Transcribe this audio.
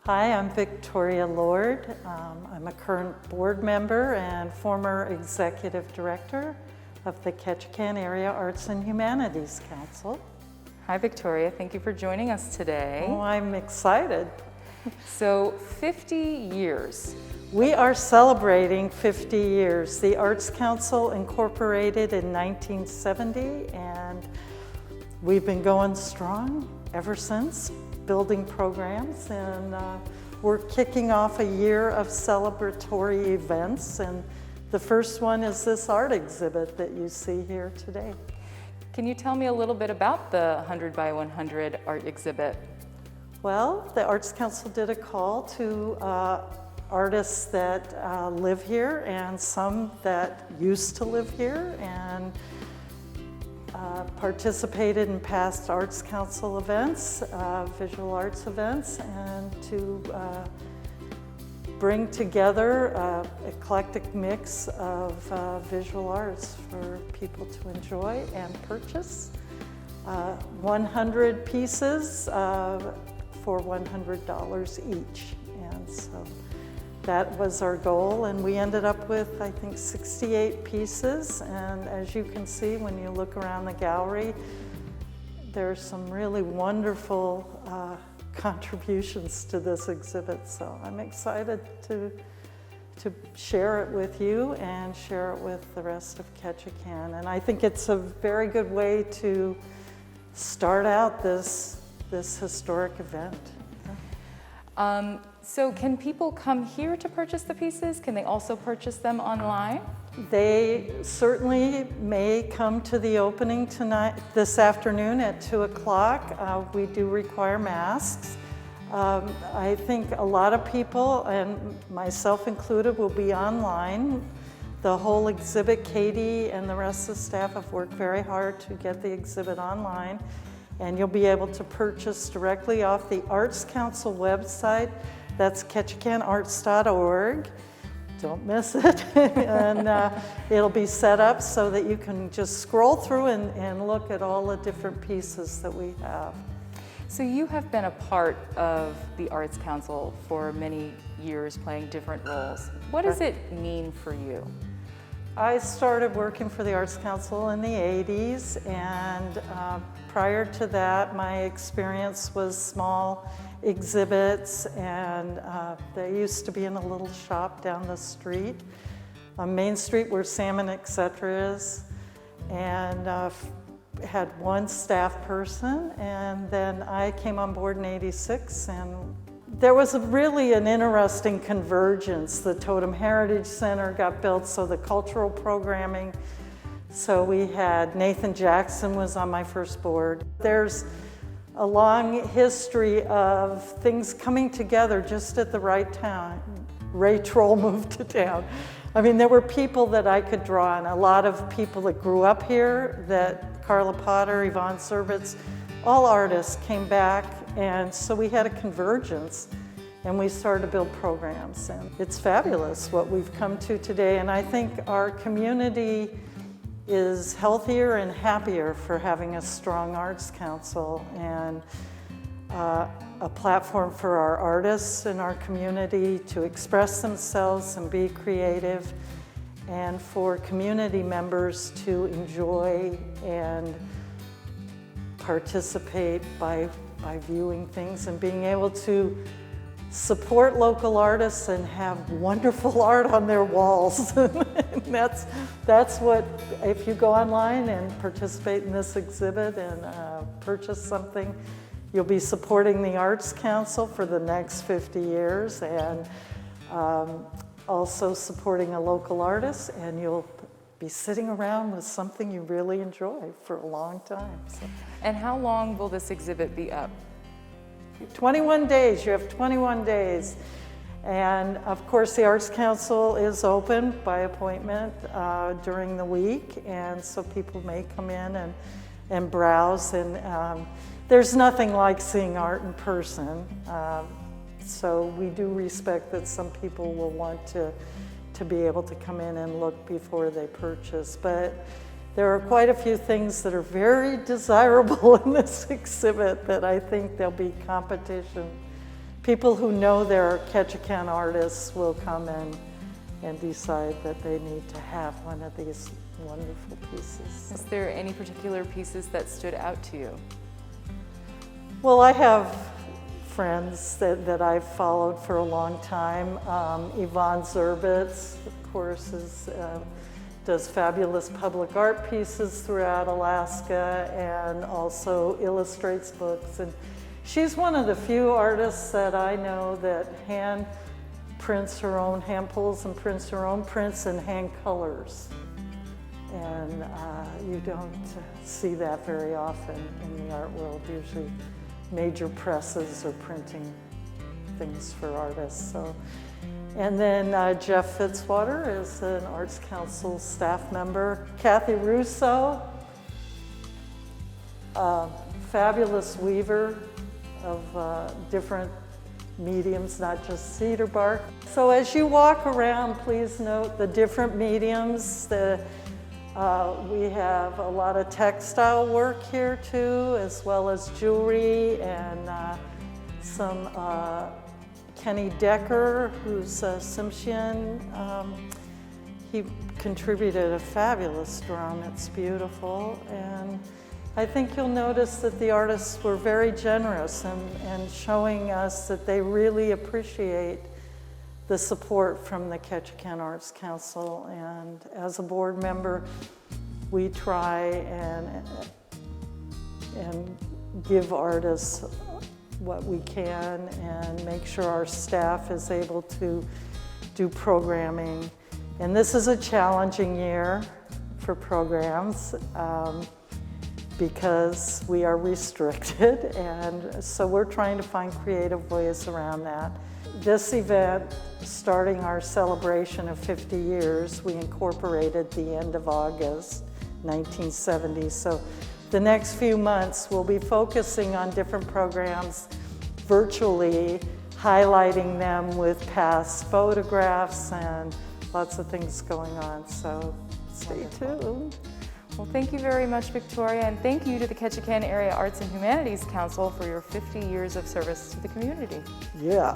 Hi, I'm Victoria Lord. I'm a current board member and former executive director of the Ketchikan Area Arts and Humanities Council. Hi Victoria, thank you for joining us today. Oh, I'm excited. So 50 years. We are celebrating 50 years. The Arts Council incorporated in 1970 and we've been going strong ever since, building programs, and we're kicking off a year of celebratory events, and the first one is this art exhibit that you see here today. Can you tell me a little bit about the 100 by 100 art exhibit? Well, the Arts Council did a call to artists that live here and some that used to live here, and participated in past Arts Council events, visual arts events, and to bring together an eclectic mix of visual arts for people to enjoy and purchase. 100 pieces for $100 each, and so that was our goal, and we ended up with, I think, 68 pieces. And as you can see when you look around the gallery, there's some really wonderful contributions to this exhibit. So I'm excited to share it with you and share it with the rest of Ketchikan. And I think it's a very good way to start out this historic event. So can people come here to purchase the pieces? Can they also purchase them online? They certainly may come to the opening this afternoon at 2 o'clock. We do require masks. I think a lot of people, and myself included, will be online. The whole exhibit, Katie and the rest of the staff have worked very hard to get the exhibit online, and you'll be able to purchase directly off the Arts Council website. That's ketchikanarts.org. Don't miss it. And it'll be set up so that you can just scroll through and look at all the different pieces that we have. So you have been a part of the Arts Council for many years, playing different roles. What does it mean for you? I started working for the Arts Council in the 80s, and prior to that, my experience was small exhibits, and they used to be in a little shop down the street, on Main Street where Salmon Etc. is, and had one staff person, and then I came on board in 86, and there was really an interesting convergence. The Totem Heritage Center got built, so the cultural programming. So we had Nathan Jackson was on my first board. There's a long history of things coming together just at the right time. Ray Troll moved to town. I mean, there were people that I could draw on, a lot of people that grew up here, that Carla Potter, Yvonne Servitz, all artists came back, and so we had a convergence, and we started to build programs, and it's fabulous what we've come to today, and I think our community is healthier and happier for having a strong Arts Council and a platform for our artists in our community to express themselves and be creative, and for community members to enjoy and participate by viewing things and being able to support local artists and have wonderful art on their walls. And that's what, if you go online and participate in this exhibit and purchase something, you'll be supporting the Arts Council for the next 50 years, and also supporting a local artist, and you'll be sitting around with something you really enjoy for a long time. So. And how long will this exhibit be up? 21 days, you have 21 days. And of course the Arts Council is open by appointment during the week, and so people may come in and browse, and there's nothing like seeing art in person. So we do respect that some people will want to be able to come in and look before they purchase, but there are quite a few things that are very desirable in this exhibit that I think there'll be competition people who know their Ketchikan artists will come in and decide that they need to have one of these wonderful pieces. Is there any particular pieces that stood out to you? Well, I have friends that I've followed for a long time. Yvonne Zerbitz, of course, does fabulous public art pieces throughout Alaska and also illustrates books. And she's one of the few artists that I know that hand pulls and prints her own prints and hand colors. And you don't see that very often in the art world. Usually major presses are printing things for artists. So, and then Jeff Fitzwater is an Arts Council staff member. Kathy Russo, fabulous weaver of different mediums, not just cedar bark. So as you walk around, please note the different mediums. We have a lot of textile work here too, as well as jewelry and some Kenny Decker, who's a Tsimshian. He contributed a fabulous drum. It's beautiful. And I think you'll notice that the artists were very generous and showing us that they really appreciate the support from the Ketchikan Arts Council. And as a board member, we try and give artists what we can and make sure our staff is able to do programming. And this is a challenging year for programs because we are restricted, and so we're trying to find creative ways around that. This event, starting our celebration of 50 years, we incorporated the end of August 1970. So the next few months we'll be focusing on different programs virtually, highlighting them with past photographs and lots of things going on. So stay tuned. Well, thank you very much, Victoria, and thank you to the Ketchikan Area Arts and Humanities Council for your 50 years of service to the community. Yeah.